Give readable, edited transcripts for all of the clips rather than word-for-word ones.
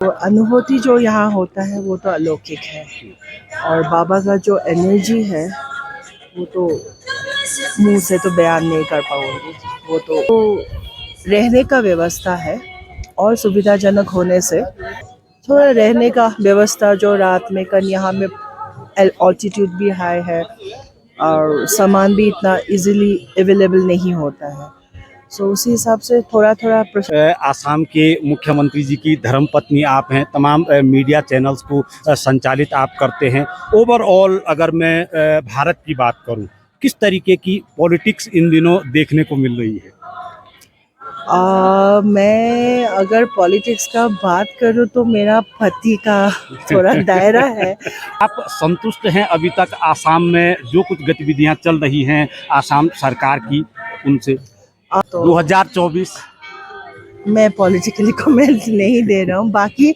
तो अनुभूति जो यहाँ होता है वो तो अलौकिक है। और बाबा का जो एनर्जी है वो तो मुंह से तो बयान नहीं कर पाऊंगी। वो तो रहने का व्यवस्था है और सुविधाजनक होने से थोड़ा रहने का व्यवस्था जो रात में कल यहाँ में ऑल्टीट्यूड भी हाई है और सामान भी इतना इजीली अवेलेबल नहीं होता है। सो उसी हिसाब से थोड़ा थोड़ा आसाम के मुख्यमंत्री जी की धर्मपत्नी आप हैं, तमाम मीडिया चैनल्स को संचालित आप करते हैं। ओवरऑल अगर मैं भारत की बात करूं, किस तरीके की पॉलिटिक्स इन दिनों देखने को मिल रही है? मैं अगर पॉलिटिक्स का बात करूं तो मेरा पति का थोड़ा दायरा है। आप संतुष्ट हैं अभी तक आसाम में जो कुछ गतिविधियां चल रही हैं आसाम सरकार की उनसे? तो 2024 मैं पॉलिटिकली कमेंट नहीं दे रहा हूं। बाकी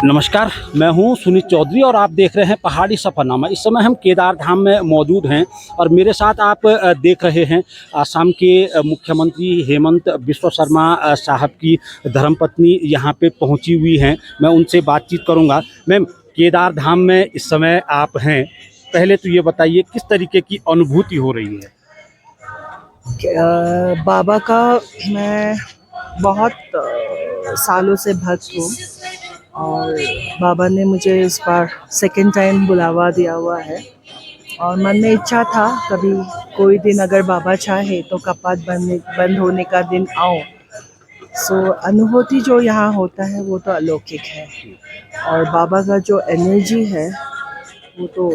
नमस्कार, मैं हूं सुनीत चौधरी और आप देख रहे हैं पहाड़ी सफरनामा। इस समय हम केदार धाम में मौजूद हैं और मेरे साथ आप देख रहे हैं आसाम के मुख्यमंत्री हेमंत बिस्वा शर्मा साहब की धर्मपत्नी यहां पे पहुंची हुई हैं। मैं उनसे बातचीत करूंगा। मैम, केदार धाम में इस समय आप हैं, पहले तो ये बताइए किस तरीके की अनुभूति हो रही है? बाबा का मैं बहुत सालों से भक्त हूँ और बाबा ने मुझे इस बार सेकंड टाइम बुलावा दिया हुआ है और मन में इच्छा था कभी कोई दिन अगर बाबा चाहे तो कपाट बंद होने का दिन आओ। सो अनुभूति जो यहाँ होता है वो तो अलौकिक है और बाबा का जो एनर्जी है वो तो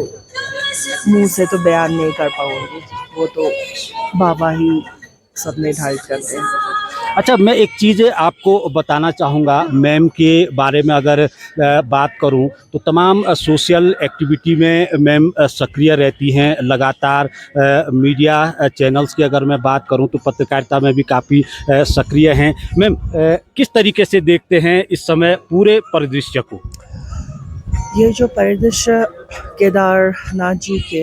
मुंह से तो बयान नहीं कर पाऊंगी। वो तो बाबा ही सब निर्धारित करते हैं। अच्छा, मैं एक चीज़ आपको बताना चाहूँगा मैम के बारे में। अगर बात करूँ तो तमाम सोशल एक्टिविटी में मैम सक्रिय रहती हैं लगातार। मीडिया चैनल्स की अगर मैं बात करूँ तो पत्रकारिता में भी काफ़ी सक्रिय हैं। मैम, किस तरीके से देखते हैं इस समय पूरे परिदृश्य को? ये जो परिदृश्य केदारनाथ जी के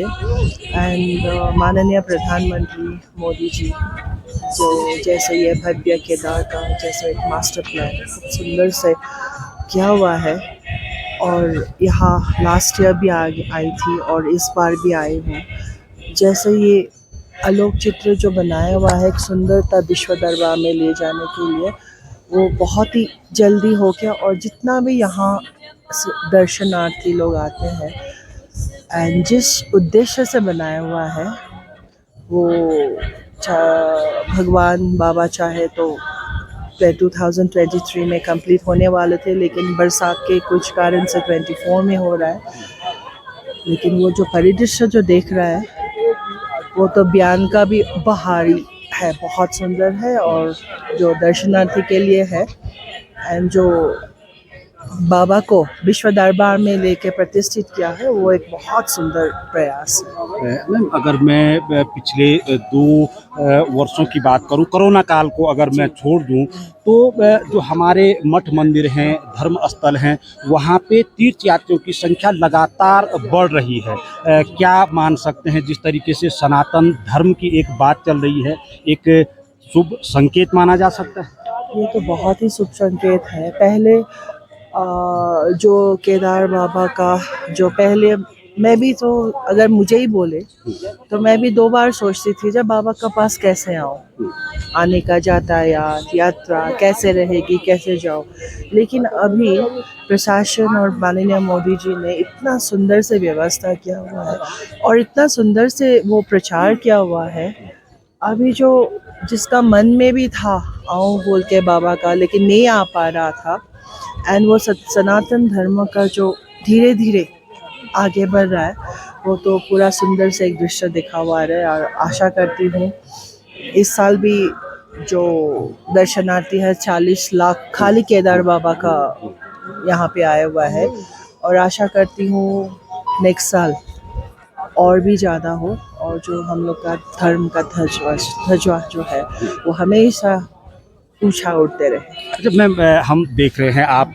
एंड माननीय प्रधानमंत्री मोदी जी जो जैसे ये भव्य केदार का जैसे एक मास्टर प्लान खूब सुंदर से किया हुआ है और यहाँ लास्ट ईयर भी आई थी और इस बार भी आई हूँ। जैसे ये आलोक चित्र जो बनाया हुआ है एक सुंदरता विश्व दरबार में ले जाने के लिए वो बहुत ही जल्दी हो गया और जितना भी यहाँ दर्शनार्थी लोग आते हैं एंड जिस उद्देश्य से बनाया हुआ है वो भगवान बाबा चाहे तो 2023 में कंप्लीट होने वाले थे लेकिन बरसात के कुछ कारण से 24 में हो रहा है। लेकिन वो जो परिदृश्य जो देख रहा है वो तो बयान का भी बहारी है, बहुत सुंदर है और जो दर्शनार्थी के लिए है एंड जो बाबा को विश्व दरबार में लेके प्रतिष्ठित किया है वो एक बहुत सुंदर प्रयास है। मैम, अगर मैं पिछले 2 वर्षों की बात करूं, कोरोना काल को अगर मैं छोड़ दूं तो जो हमारे मठ मंदिर हैं, धर्म स्थल हैं, वहां पे तीर्थ यात्रियों की संख्या लगातार बढ़ रही है। क्या मान सकते हैं जिस तरीके से सनातन धर्म की एक बात चल रही है, एक शुभ संकेत माना जा सकता है? ये तो बहुत ही शुभ संकेत है। पहले जो केदार बाबा का जो पहले मैं भी तो अगर मुझे ही बोले तो मैं भी 2 बार सोचती थी जब बाबा का पास कैसे आऊँ, आने का यातायात यात्रा कैसे रहेगी, कैसे जाऊँ। लेकिन अभी प्रशासन और माननीय मोदी जी ने इतना सुंदर से व्यवस्था किया हुआ है और इतना सुंदर से वो प्रचार किया हुआ है। अभी जो जिसका मन में भी था आऊँ बोल के बाबा का लेकिन नहीं आ पा रहा था एंड वो सनातन धर्म का जो धीरे धीरे आगे बढ़ रहा है वो तो पूरा सुंदर से एक दृश्य दिखा हुआ है और आशा करती हूँ इस साल भी जो दर्शनार्थी है 40 लाख खाली केदार बाबा का यहाँ पे आया हुआ है और आशा करती हूँ नेक्स्ट साल और भी ज़्यादा हो और जो हम लोग का धर्म का ध्वजा जो है वो हमेशा ऊंचा उठते रहे। जब मैम हम देख रहे हैं आप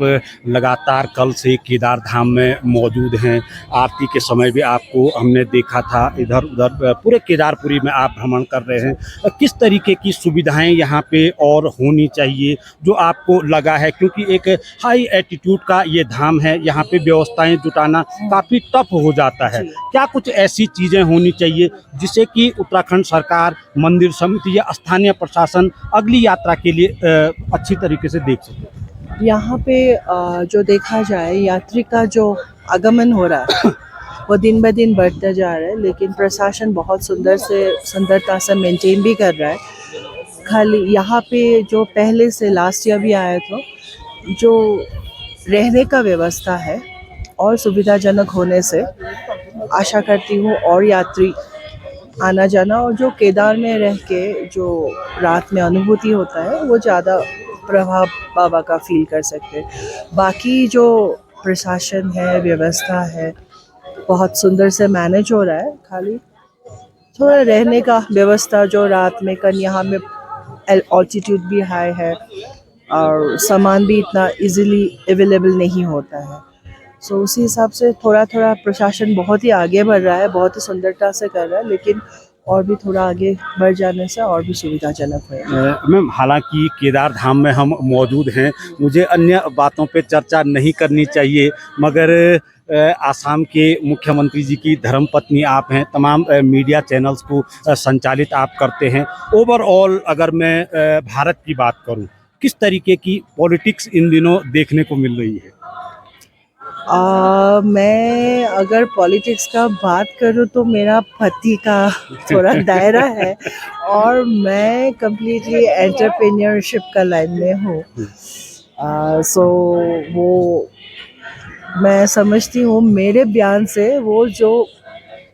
लगातार कल से केदार धाम में मौजूद हैं। आरती के समय भी आपको हमने देखा था, इधर उधर पूरे केदारपुरी में आप भ्रमण कर रहे हैं। किस तरीके की सुविधाएं यहाँ पे और होनी चाहिए जो आपको लगा है, क्योंकि एक हाई एटीट्यूड का ये धाम है, यहाँ पे व्यवस्थाएं जुटाना काफ़ी टफ हो जाता है। जी। क्या कुछ ऐसी चीज़ें होनी चाहिए जिससे कि उत्तराखंड सरकार, मंदिर समिति या स्थानीय प्रशासन अगली यात्रा के लिए अच्छी तरीके से देख सके? यहाँ पे जो देखा जाए यात्री का जो आगमन हो रहा है वो दिन ब दिन बढ़ता जा रहा है, लेकिन प्रशासन बहुत सुंदरता से मेंटेन भी कर रहा है। खाली यहाँ पे जो पहले से लास्ट ईयर भी आया था, जो रहने का व्यवस्था है और सुविधाजनक होने से आशा करती हूँ और यात्री आना जाना, और जो केदार में रह के जो रात में अनुभूति होता है वो ज़्यादा प्रभाव बाबा का फील कर सकते हैं। बाकी जो प्रशासन है, व्यवस्था है, बहुत सुंदर से मैनेज हो रहा है। खाली थोड़ा रहने का व्यवस्था जो रात में यहाँ में ऑल्टीट्यूड भी हाई है और सामान भी इतना इजीली अवेलेबल नहीं होता है। सो उसी हिसाब से थोड़ा थोड़ा प्रशासन बहुत ही आगे बढ़ रहा है, बहुत ही सुंदरता से कर रहा है, लेकिन और भी थोड़ा आगे बढ़ जाने से और भी सुविधाजनक होगा। मैम हालांकि केदार धाम में हम मौजूद हैं, मुझे अन्य बातों पे चर्चा नहीं करनी चाहिए, मगर आसाम के मुख्यमंत्री जी की धर्मपत्नी आप हैं, तमाम मीडिया चैनल्स को संचालित आप करते हैं। ओवरऑल अगर मैं भारत की बात करूं, किस तरीके की पॉलिटिक्स इन दिनों देखने को मिल रही है? मैं अगर पॉलिटिक्स का बात करूँ तो मेरा पति का थोड़ा दायरा है और मैं कम्प्लीटली एंटरप्रेन्योरशिप का लाइन में हूँ। सो वो मैं समझती हूँ मेरे बयान से वो जो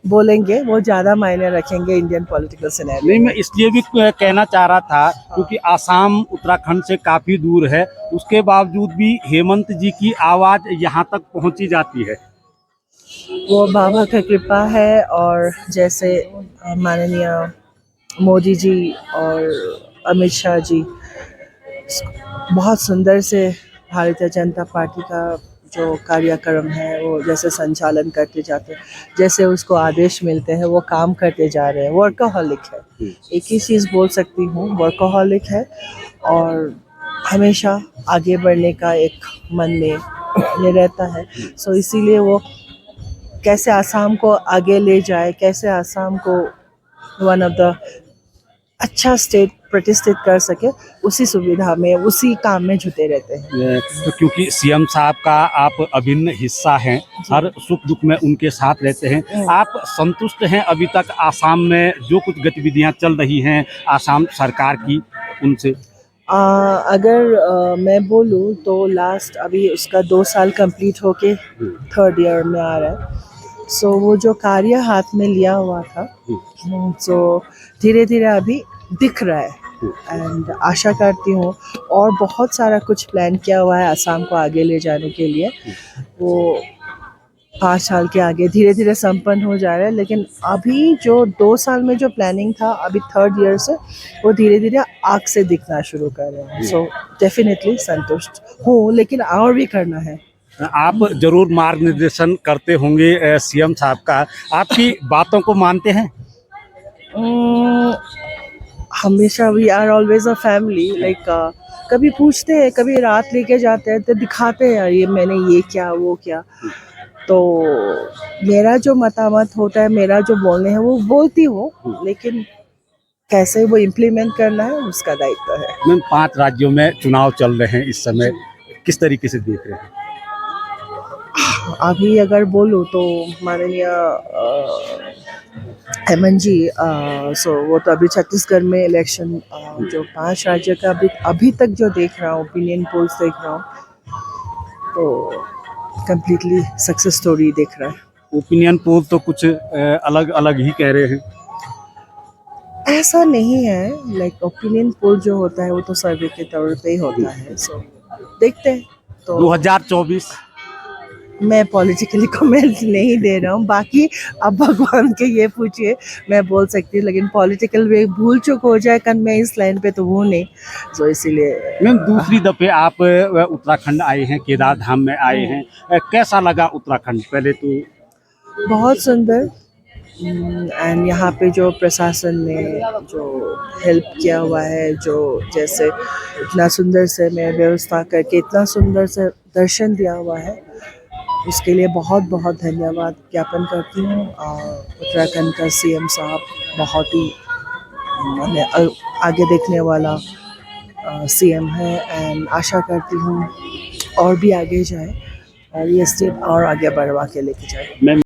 बोलेंगे वो ज़्यादा मायने रखेंगे इंडियन पॉलिटिकल सिनेरियो। नहीं, मैं इसलिए भी कहना चाह रहा था क्योंकि आसाम उत्तराखंड से काफ़ी दूर है, उसके बावजूद भी हेमंत जी की आवाज़ यहाँ तक पहुँची जाती है। वो बाबा का कृपा है, और जैसे माननीय मोदी जी और अमित शाह जी बहुत सुंदर से भारतीय जनता पार्टी का जो कार्यक्रम है वो जैसे संचालन करते जाते हैं, जैसे उसको आदेश मिलते हैं वो काम करते जा रहे हैं। वर्कaholic है, एक ही चीज़ बोल सकती हूँ, वर्कaholic है, और हमेशा आगे बढ़ने का एक मन में ये रहता है। सो इसीलिए वो कैसे आसाम को आगे ले जाए, कैसे आसाम को वन ऑफ द अच्छा स्टेट प्रतिष्ठित कर सके, उसी सुविधा में, उसी काम में जुटे रहते हैं। तो क्योंकि सीएम साहब का आप अभिन्न हिस्सा हैं, हर सुख दुख में उनके साथ रहते हैं, आप संतुष्ट हैं अभी तक आसाम में जो कुछ गतिविधियां चल रही हैं आसाम सरकार की उनसे? अगर मैं बोलूँ तो लास्ट अभी उसका 2 साल कंप्लीट होके 3rd ईयर में आ रहा है। सो वो जो कार्य हाथ में लिया हुआ था, सो धीरे धीरे अभी दिख रहा है, एंड आशा करती हूँ और बहुत सारा कुछ प्लान किया हुआ है आसाम को आगे ले जाने के लिए। वो 5 साल के आगे धीरे धीरे संपन्न हो जा रहा है, लेकिन अभी जो 2 साल में जो प्लानिंग था अभी 3rd ईयर से वो धीरे धीरे आग से दिखना शुरू कर रहे हैं। सो डेफिनेटली संतुष्ट हूँ, लेकिन और भी करना है। आप जरूर मार्गनिर्देशन करते होंगे सीएम साहब का, आपकी बातों को मानते हैं? हमेशा we are always a family, like कभी पूछते हैं, कभी रात लेके जाते हैं तो दिखाते हैं ये मैंने ये क्या वो क्या, तो मेरा जो मतामत होता है, मेरा जो बोलने हैं वो बोलती हूँ, लेकिन कैसे वो इम्प्लीमेंट करना है उसका दायित्व है। मैम 5 राज्यों में चुनाव चल रहे हैं इस समय, किस तरीके से देख रहे हैं? अभी अगर बोलूँ तो माननीय हेमंत जी, सो वो तो अभी छत्तीसगढ़ में इलेक्शन, जो 5 राज्य का अभी तक जो देख रहा हूँ, ओपिनियन पोल्स देख रहा हूँ, तो कम्प्लीटली सक्सेस स्टोरी दिख रहा है। ओपिनियन पोल तो कुछ अलग अलग ही कह रहे हैं। ऐसा नहीं है, लाइक ओपिनियन पोल जो होता है वो तो सर्वे के तौर पे ही होता है। सो देखते हैं। तो 2024 मैं पॉलिटिकली कमेंट नहीं दे रहा हूँ, बाकी अब भगवान के ये पूछिए, मैं बोल सकती हूँ, लेकिन पॉलिटिकल में भूल चूक हो जाए कल मैं इस लाइन पे तो हूँ नहीं, तो इसीलिए। मैम दूसरी दफे आप उत्तराखंड आए हैं, केदार धाम में आए हैं, कैसा लगा उत्तराखंड? पहले तो बहुत सुंदर। एंड यहाँ पे जो प्रशासन ने जो हेल्प किया हुआ है, जो जैसे इतना सुंदर से मैं व्यवस्था करके इतना सुंदर से दर्शन दिया हुआ है, उसके लिए बहुत बहुत धन्यवाद ज्ञापन करती हूँ। और उत्तराखंड का सीएम साहब बहुत ही माने आगे देखने वाला सीएम है। एंड आशा करती हूँ और भी आगे जाए और ये स्टेट और आगे बढ़वा के लेके जाए। मैम